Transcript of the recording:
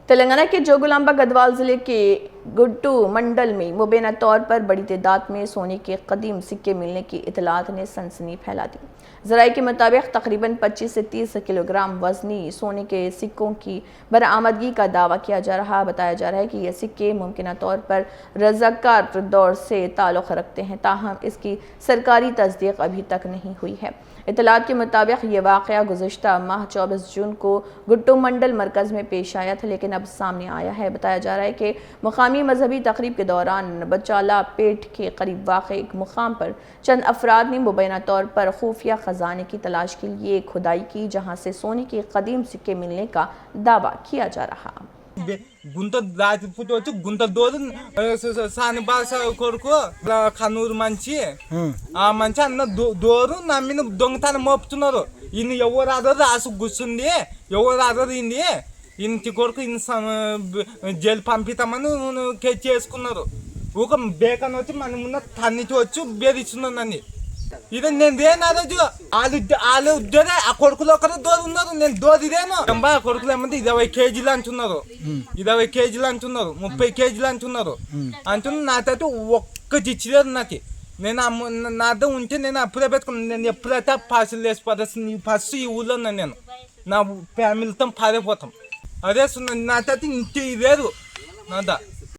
तेलंगाना के जोगुलांबा गढ़वाल जिले के गुड्टू मंडल में मुबैना तौर पर बड़ी तादाद में सोने के कदीम सिक्के मिलने की इतलात ने सनसनी फैला दी। ज़राए के मुताबिक तकरीबन 25 से 30 किलोग्राम वजनी सोने के सिक्कों की बरामदगी का दावा किया जा रहा। बताया जा रहा है कि ये सिक्के मुमकिन तौर पर रज़ाकार दौर से ताल्लुक़ रखते हैं, ताहम इसकी सरकारी तस्दीक अभी तक नहीं हुई है। इतलात के मुताबिक ये वाक़या गुज़िश्ता माह 24 जून को गुड्टू मंडल मरकज़ में पेश आया था, लेकिन अब सामने आया है। बताया जा रहा है कि मुकामी मजहबी तकरीब के दौरान बचाला पेट के करीब वाक़ एक मुकाम पर चंद अफराद ने मुबैना तौर पर खुफिया खजाने की तलाश के लिए खुदाई की, जहाँ से सोने के कदीम सिक्के मिलने का दावा किया जा रहा। गुंत राजपूत వచ్చి గుంత దోరు సాని భాష కొడుకు కనూరు మంచి ఆ మంచి అన్న దోరు నా మీద దొంగతనం మోపుతున్నారు. ఈయన ఎవరు ఆధారు రాసు కూర్చుంది, ఎవరు ఆధారు ఇంది ఇంటి కొడుకు ఇన్ని జైలు పంపిస్తామని చేసుకున్నారు. ఒక బేకన్ వచ్చి మన ముందు తన్నిచి వచ్చి బేరిస్తున్నారు నన్ను. ఇది నేను దేని రోజు వాళ్ళు ఇద్దరే ఆ కొడుకులు ఒకరు దోరు ఉన్నారు, నేను దోరు ఇదేను. ఆ కొడుకులు ఏమంటే 20 కేజీలు అంటున్నారు, 20 కేజీలు అంటున్నారు, 30 కేజీలు అంటున్నారు. అంటున్నా నాతో ఒక్కటి ఇచ్చిలేదు నాకు. నేను నాతో ఉంటే నేను అప్పుడే పెట్టుకున్నాను. నేను ఎప్పుడైతే పాసులు వేసి పడేస్తుంది ఫస్ట్ ఈ ఊళ్ళో నేను నా ఫ్యామిలీతో పారిపోతాం. అదే నాతో ఇంటి వేరు నాదా.